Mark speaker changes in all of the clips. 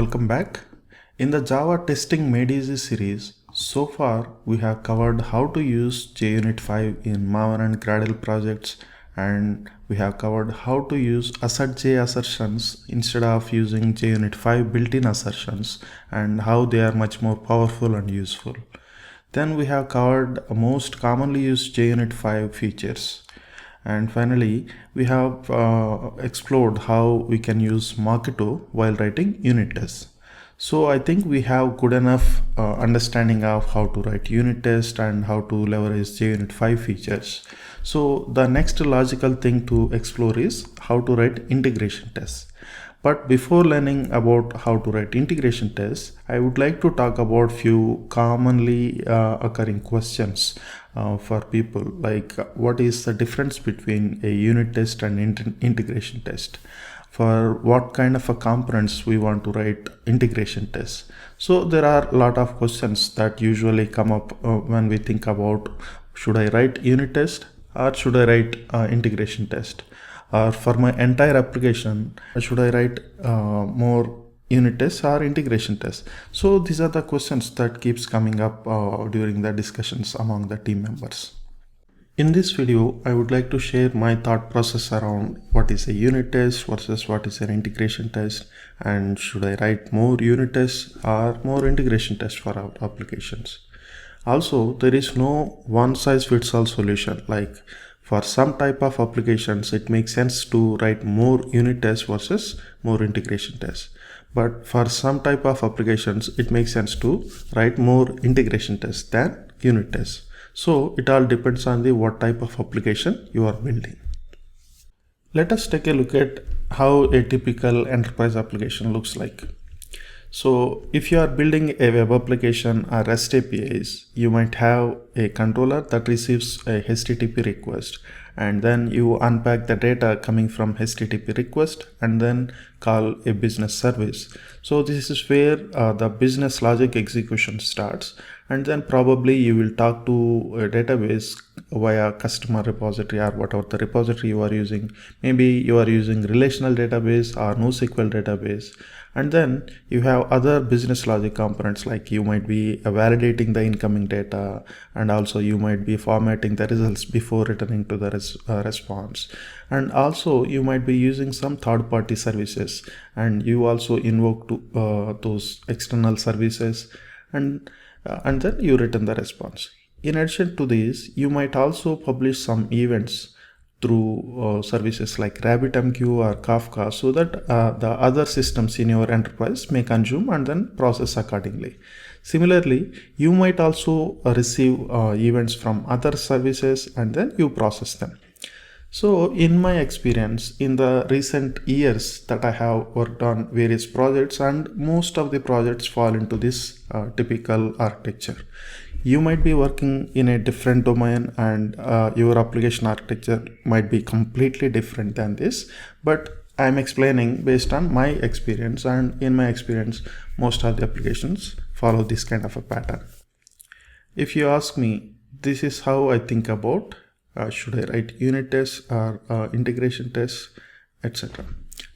Speaker 1: Welcome back. In the Java testing made easy series, so far we have covered how to use JUnit 5 in maven and gradle projects, and we have covered how to use assert.j assertions instead of using JUnit 5 built-in assertions and how they are much more powerful and useful. Then we have covered most commonly used JUnit 5 features. And finally, we have explored how we can use mockito while writing unit tests. So I think we have good enough understanding of how to write unit test and how to leverage JUnit 5 features. So the next logical thing to explore is how to write integration tests. But before learning about how to write integration tests, I would like to talk about few commonly occurring questions for people, like what is the difference between a unit test and integration test? For what kind of a components we want to write integration tests? So there are a lot of questions that usually come up when we think about, should I write unit test or should I write integration test? Or for my entire application, should I write more unit tests or integration tests? So these are the questions that keeps coming up during the discussions among the team members. In this video, I would like to share my thought process around what is a unit test versus what is an integration test, and should I write more unit tests or more integration tests for our applications. Also, there is no one-size-fits-all solution. Like for some type of applications, it makes sense to write more unit tests versus more integration tests. But for some type of applications, it makes sense to write more integration tests than unit tests. So it all depends on what type of application you are building. Let us take a look at how a typical enterprise application looks like. So if you are building a web application or REST APIs, you might have a controller that receives a HTTP request, and then you unpack the data coming from HTTP request and then call a business service. So this is where the business logic execution starts, and then probably you will talk to a database via customer repository or whatever the repository you are using. Maybe you are using relational database or NoSQL database. And then you have other business logic components, like you might be validating the incoming data, and also you might be formatting the results before returning to the response. And also you might be using some third-party services, and you also invoke those external services, and then you return the response. In addition to this, you might also publish some events through services like RabbitMQ or Kafka, so that the other systems in your enterprise may consume and then process accordingly. Similarly, you might also receive events from other services and then you process them. So in my experience, in the recent years that I have worked on various projects, and most of the projects fall into this typical architecture. You might be working in a different domain, and your application architecture might be completely different than this, but I'm explaining based on my experience, and in my experience, most of the applications follow this kind of a pattern. If you ask me, this is how I think about should I write unit tests or integration tests, etc.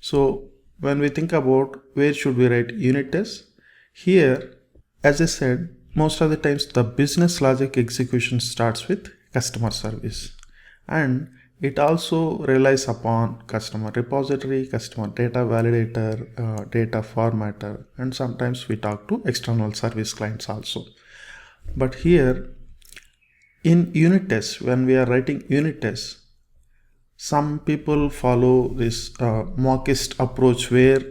Speaker 1: So when we think about where should we write unit tests, here, as I said, most of the times the business logic execution starts with customer service, and it also relies upon customer repository, customer data validator, data formatter, and sometimes we talk to external service clients also. But here in unit tests, when we are writing unit tests, some people follow this mockist approach, where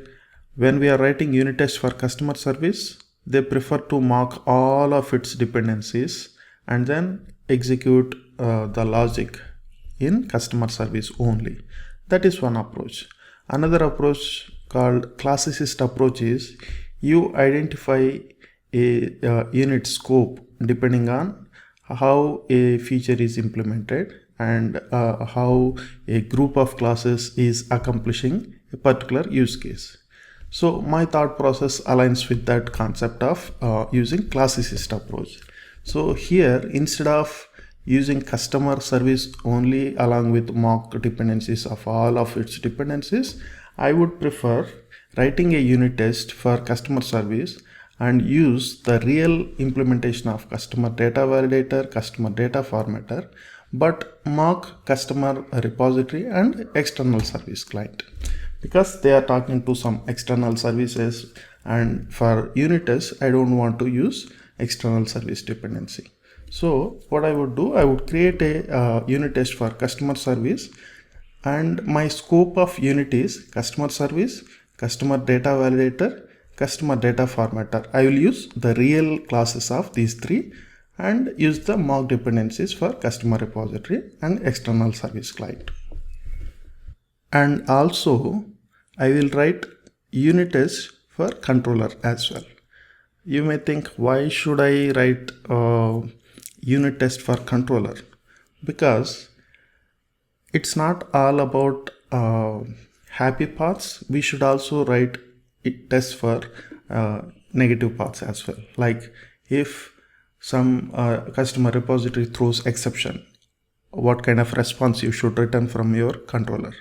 Speaker 1: when we are writing unit tests for customer service, they prefer to mock all of its dependencies and then execute the logic in customer service only. That is one approach. Another approach called classicist approach is you identify a unit scope depending on how a feature is implemented and how a group of classes is accomplishing a particular use case. So my thought process aligns with that concept of using classicist approach. So here, instead of using customer service only along with mock dependencies of all of its dependencies, I would prefer writing a unit test for customer service and use the real implementation of customer data validator, customer data formatter, but mock customer repository and external service client, because they are talking to some external services, and for unit tests I don't want to use external service dependency. So what I would do, I would create a unit test for customer service, and my scope of unit is customer service, customer data validator, customer data formatter. I will use the real classes of these three and use the mock dependencies for customer repository and external service client. And also I will write unit tests for controller as well. You may think, why should I write unit test for controller? Because it's not all about happy paths. We should also write tests for negative paths as well. Like if some customer repository throws exception, what kind of response you should return from your controller?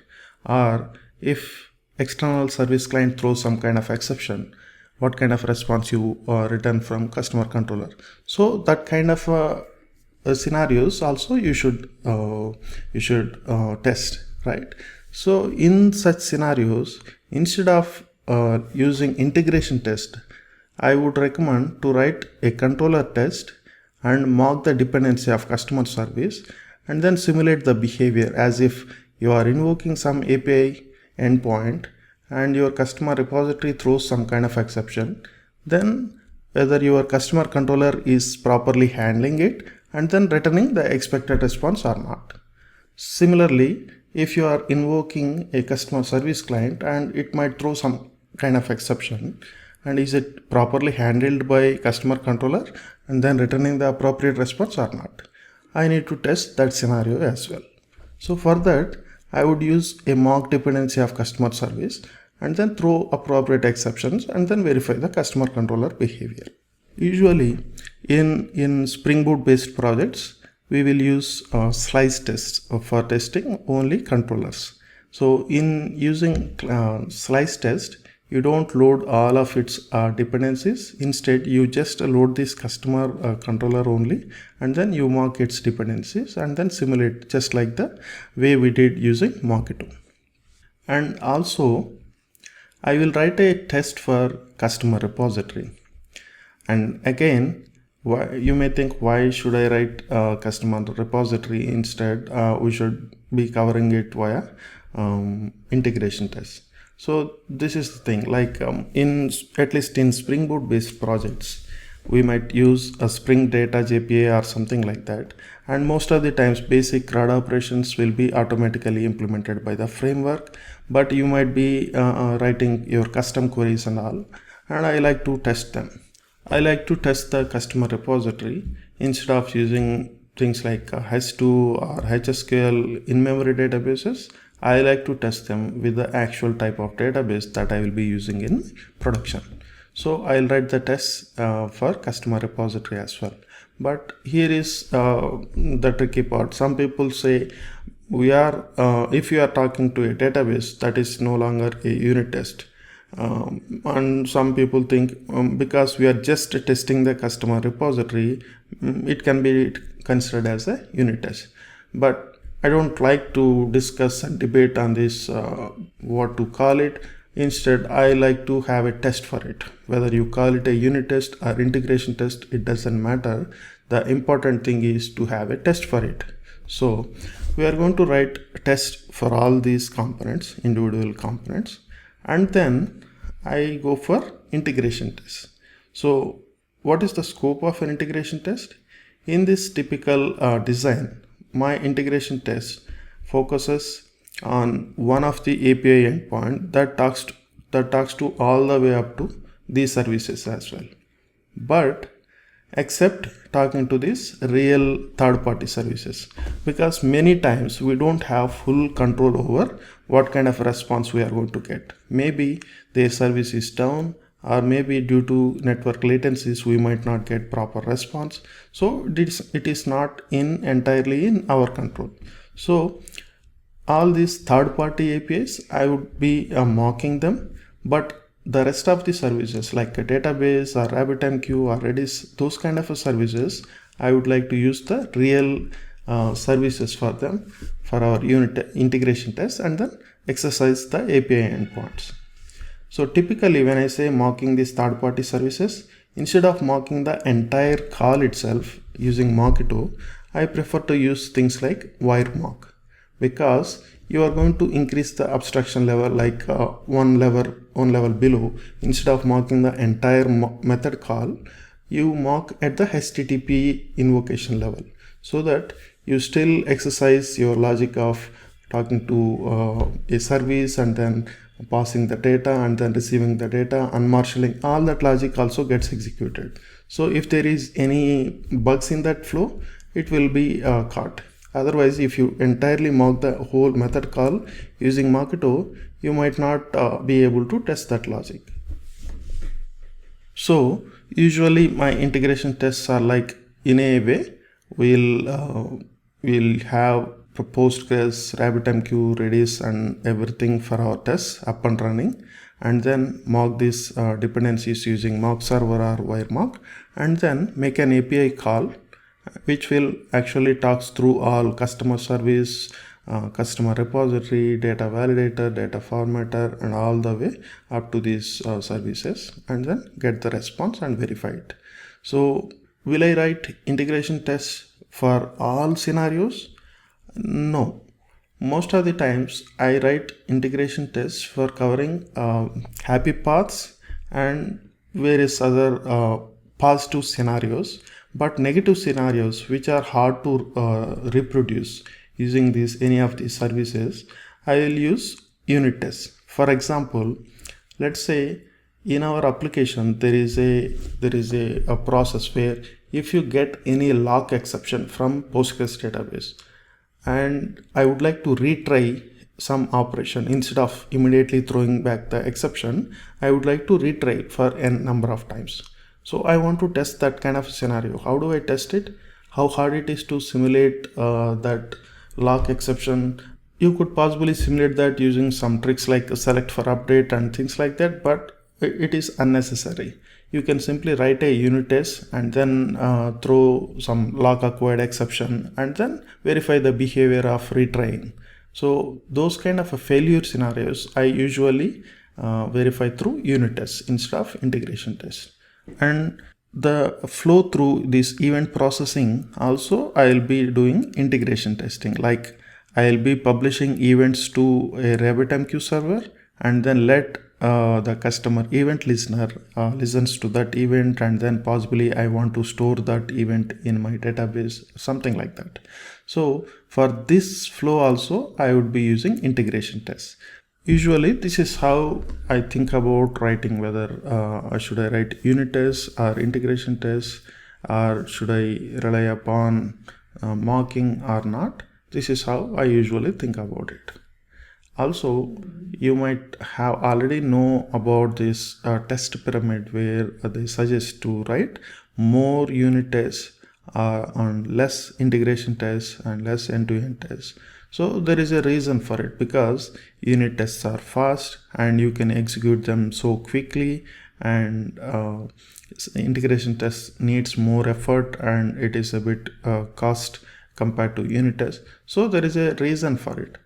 Speaker 1: Or if external service client throws some kind of exception, what kind of response you return from customer controller? So that kind of scenarios also you should test, right? So in such scenarios, instead of using integration test, I would recommend to write a controller test and mock the dependency of customer service, and then simulate the behavior as if you are invoking some API endpoint and your customer repository throws some kind of exception, then whether your customer controller is properly handling it and then returning the expected response or not. Similarly, if you are invoking a customer service client and it might throw some kind of exception, and is it properly handled by customer controller and then returning the appropriate response or not? I need to test that scenario as well. So for that, I would use a mock dependency of customer service and then throw appropriate exceptions and then verify the customer controller behavior. Usually in Spring Boot based projects, we will use slice tests for testing only controllers. So in using slice test, you don't load all of its dependencies. Instead, you just load this customer controller only, and then you mock its dependencies and then simulate just like the way we did using mockito. And also, I will write a test for customer repository. And again, you may think, why should I write customer repository? Instead, we should be covering it via integration tests. So this is the thing, like at least in Spring Boot based projects, we might use a Spring Data JPA or something like that. And most of the times basic CRUD operations will be automatically implemented by the framework, but you might be writing your custom queries and all. And I like to test them. I like to test the customer repository instead of using things like H2 or HSQL in-memory databases. I like to test them with the actual type of database that I will be using in production. So I'll write the tests for customer repository as well. But here is the tricky part. Some people say if you are talking to a database, that is no longer a unit test. And some people think because we are just testing the customer repository, it can be considered as a unit test. But I don't like to discuss and debate on this, what to call it. Instead, I like to have a test for it. Whether you call it a unit test or integration test, it doesn't matter. The important thing is to have a test for it. So we are going to write a test for all these components, individual components, and then I go for integration test. So what is the scope of an integration test? In this typical design, my integration test focuses on one of the API endpoint that talks to all the way up to these services as well, but except talking to these real third-party services, because many times we don't have full control over what kind of response we are going to get. Maybe their service is down, or maybe due to network latencies we might not get proper response. So it is not entirely in our control. So all these third-party APIs, I would be mocking them, but the rest of the services like a database or RabbitMQ or Redis, those kind of services, I would like to use the real services for them for our unit integration test and then exercise the API endpoints. So typically when I say mocking these third-party services, instead of mocking the entire call itself using mockito, I prefer to use things like wire mock, because you are going to increase the abstraction level like one level below. Instead of mocking the entire method call, you mock at the HTTP invocation level, so that you still exercise your logic of talking to a service and then passing the data and then receiving the data, unmarshalling, all that logic also gets executed. So if there is any bugs in that flow, it will be caught. Otherwise, if you entirely mock the whole method call using mockito, you might not be able to test that logic. So usually my integration tests are like, in a way, we'll have Postgres, RabbitMQ, Redis and everything for our tests up and running, and then mock these dependencies using mock server or wire mock, and then make an API call which will actually talks through all customer service, customer repository, data validator, data formatter, and all the way up to these services, and then get the response and verify it. So will I write integration tests for all scenarios? No. Most of the times I write integration tests for covering happy paths and various other positive scenarios, but negative scenarios which are hard to reproduce using any of these services, I will use unit tests. For example, let's say in our application there is a process where if you get any lock exception from Postgres database, and I would like to retry some operation, instead of immediately throwing back the exception, I would like to retry for n number of times. So I want to test that kind of scenario. How do I test it? How hard it is to simulate that lock exception? You could possibly simulate that using some tricks like select for update and things like that, but it is unnecessary. You can simply write a unit test and then throw some lock acquired exception and then verify the behavior of retrying. So those kind of failure scenarios I usually verify through unit tests instead of integration tests. And the flow through this event processing also I will be doing integration testing, like I will be publishing events to a RabbitMQ server and then let the customer event listener listens to that event, and then possibly I want to store that event in my database, something like that. So for this flow also I would be using integration tests. Usually this is how I think about writing, whether should I write unit tests or integration tests, or should I rely upon mocking or not. This is how I usually think about it. Also, you might have already know about this test pyramid where they suggest to write more unit tests on less integration tests and less end-to-end tests. So there is a reason for it, because unit tests are fast and you can execute them so quickly, and integration tests needs more effort and it is a bit cost compared to unit tests. So there is a reason for it.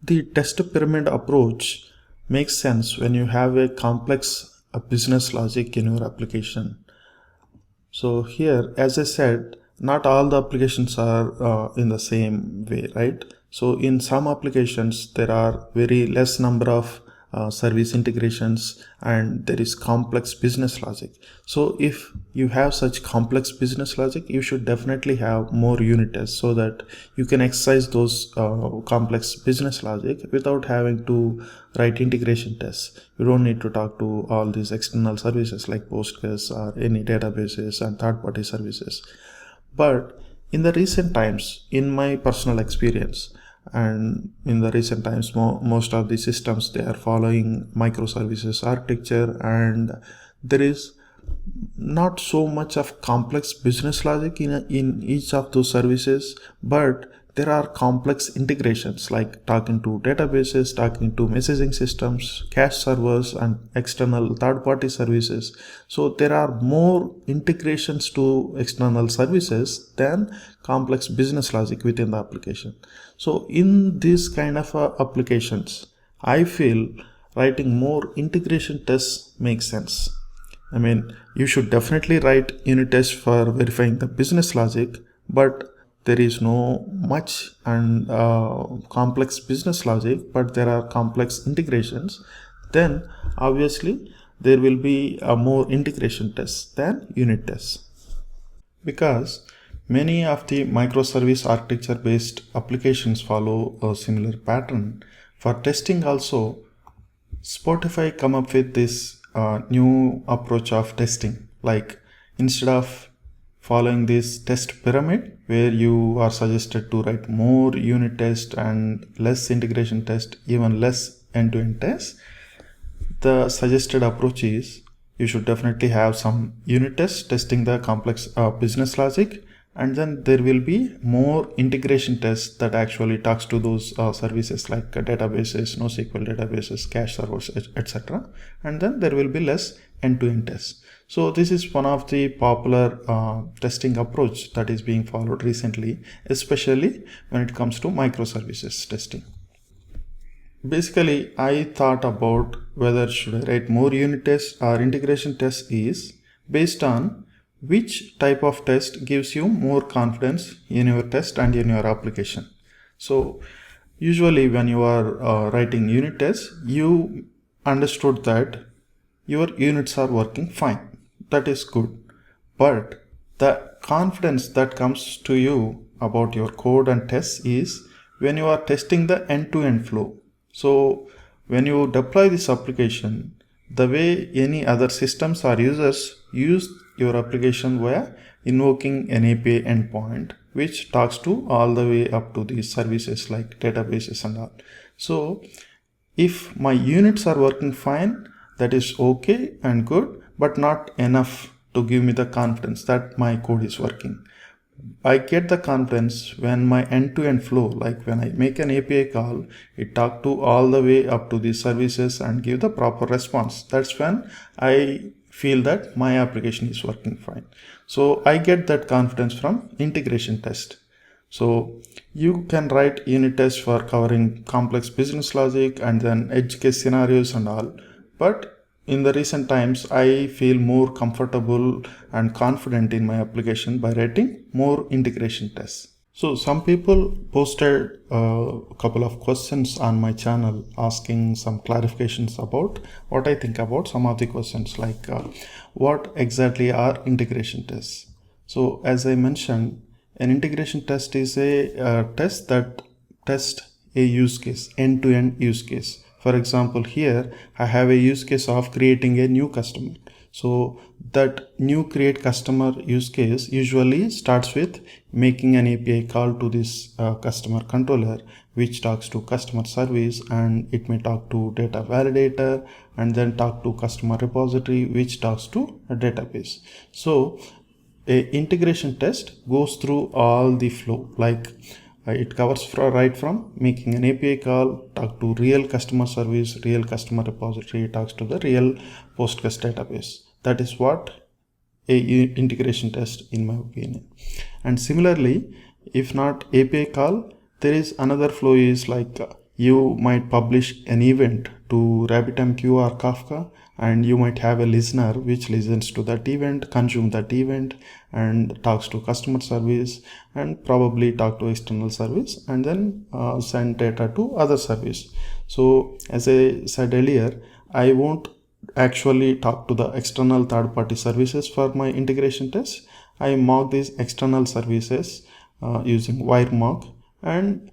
Speaker 1: The test pyramid approach makes sense when you have a complex business logic in your application. So here, as I said, not all the applications are in the same way, right? So in some applications, there are very less number of service integrations and there is complex business logic. So if you have such complex business logic, you should definitely have more unit tests so that you can exercise those complex business logic without having to write integration tests. You don't need to talk to all these external services like Postgres or any databases and third-party services. But in the recent times, in my personal experience, and in the recent times, most of the systems, they are following microservices architecture, and there is not so much of complex business logic in each of those services, but there are complex integrations like talking to databases, talking to messaging systems, cache servers, and external third-party services. So there are more integrations to external services than complex business logic within the application. So in these kind of applications, I feel writing more integration tests makes sense. I mean, you should definitely write unit tests for verifying the business logic, but there is no much and complex business logic, but there are complex integrations. Then obviously there will be a more integration tests than unit tests, because many of the microservice architecture based applications follow a similar pattern. For testing also, Spotify come up with this new approach of testing. Like, instead of following this test pyramid where you are suggested to write more unit test and less integration test, even less end-to-end tests, the suggested approach is you should definitely have some unit tests testing the complex business logic, and then there will be more integration tests that actually talks to those services like databases, NoSQL databases, cache servers, etc. And then there will be less end-to-end tests. So this is one of the popular testing approach that is being followed recently, especially when it comes to microservices testing. Basically, I thought about whether should I write more unit tests or integration tests is based on which type of test gives you more confidence in your test and in your application. So usually when you are writing unit tests, you understood that your units are working fine. That is good. But the confidence that comes to you about your code and tests is when you are testing the end-to-end flow. So when you deploy this application, the way any other systems or users use your application via invoking an API endpoint, which talks to all the way up to these services like databases and all. So if my units are working fine, that is okay and good, but not enough to give me the confidence that my code is working. I get the confidence when my end-to-end flow, like when I make an API call, it talk to all the way up to the services and give the proper response. That's when I feel that my application is working fine. So I get that confidence from integration test. So you can write unit tests for covering complex business logic and then edge case scenarios and all. But in the recent times, I feel more comfortable and confident in my application by writing more integration tests. So some people posted a couple of questions on my channel asking some clarifications about what I think about some of the questions, like what exactly are integration tests. So as I mentioned, an integration test is a test that tests a use case, end-to-end use case. For example, here I have a use case of creating a new customer. So that new create customer use case usually starts with making an API call to this customer controller, which talks to customer service, and it may talk to data validator, and then talk to customer repository, which talks to a database. So a integration test goes through all the flow, like it covers right from making an API call, talk to real customer service, real customer repository, talks to the real Postgres database. That is what a integration test, in my opinion. And similarly, if not API call, there is another flow is like you might publish an event to RabbitMQ or Kafka, and you might have a listener which listens to that event, consume that event, and talks to customer service, and probably talk to external service, and then send data to other service. So as I said earlier, I won't actually talk to the external third-party services for my integration test. I mock these external services using wire mock, and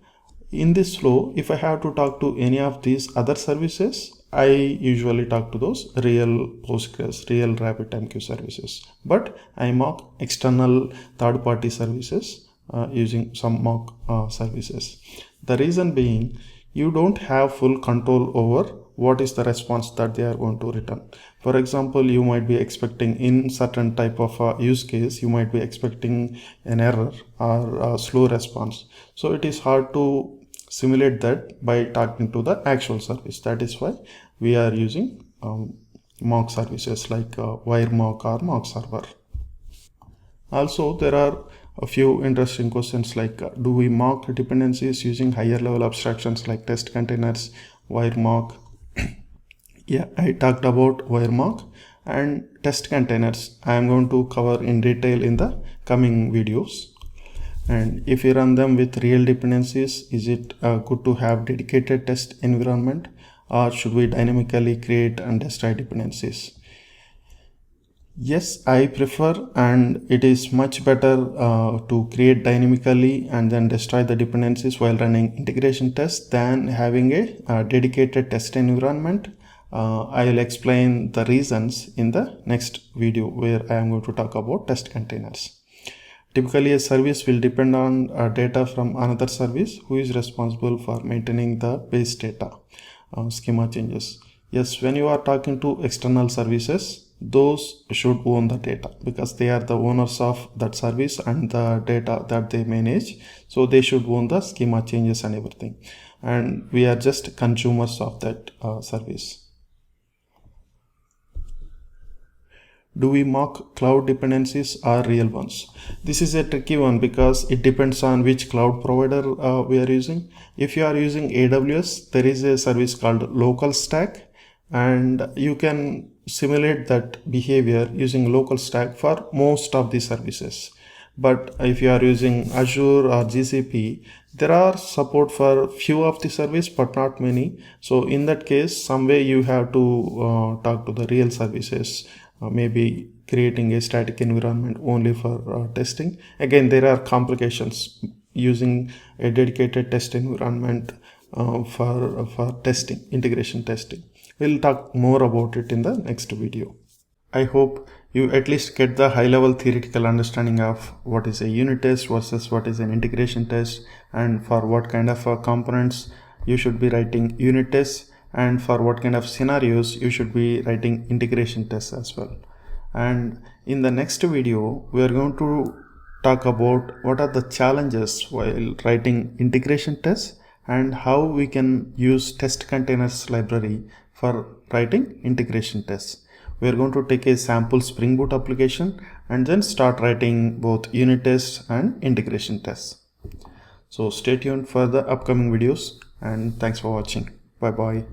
Speaker 1: in this flow, if I have to talk to any of these other services, I usually talk to those real Postgres, real RabbitMQ services, but I mock external third-party services using some mock services. The reason being, you don't have full control over what is the response that they are going to return. For example, you might be expecting in certain type of use case, you might be expecting an error or a slow response. So it is hard to simulate that by talking to the actual service. That is why we are using mock services like wire mock or mock server. Also, there are a few interesting questions like do we mock dependencies using higher level abstractions like test containers, wire mock? Yeah, I talked about wire mock and test containers. I am going to cover in detail in the coming videos. And if you run them with real dependencies, is it good to have dedicated test environment, or should we dynamically create and destroy dependencies? Yes, I prefer, and it is much better to create dynamically and then destroy the dependencies while running integration tests than having a dedicated test environment. I will explain the reasons in the next video where I am going to talk about test containers. Typically, a service will depend on data from another service who is responsible for maintaining the base data schema changes. Yes, when you are talking to external services, those should own the data because they are the owners of that service and the data that they manage. So they should own the schema changes and everything. And we are just consumers of that service. Do we mock cloud dependencies or real ones? This is a tricky one because it depends on which cloud provider we are using. If you are using AWS, there is a service called local stack, and you can simulate that behavior using local stack for most of the services. But if you are using Azure or GCP, there are support for few of the service but not many. So in that case, some way you have to talk to the real services, maybe creating a static environment only for testing. Again, there are complications using a dedicated test environment for testing, integration testing. We'll talk more about it in the next video. I hope you at least get the high level theoretical understanding of what is a unit test versus what is an integration test, and for what kind of components you should be writing unit tests, and for what kind of scenarios you should be writing integration tests as well. And in the next video, we are going to talk about what are the challenges while writing integration tests and how we can use test containers library for writing integration tests. We are going to take a sample Spring Boot application and then start writing both unit tests and integration tests. So stay tuned for the upcoming videos, and thanks for watching. Bye bye.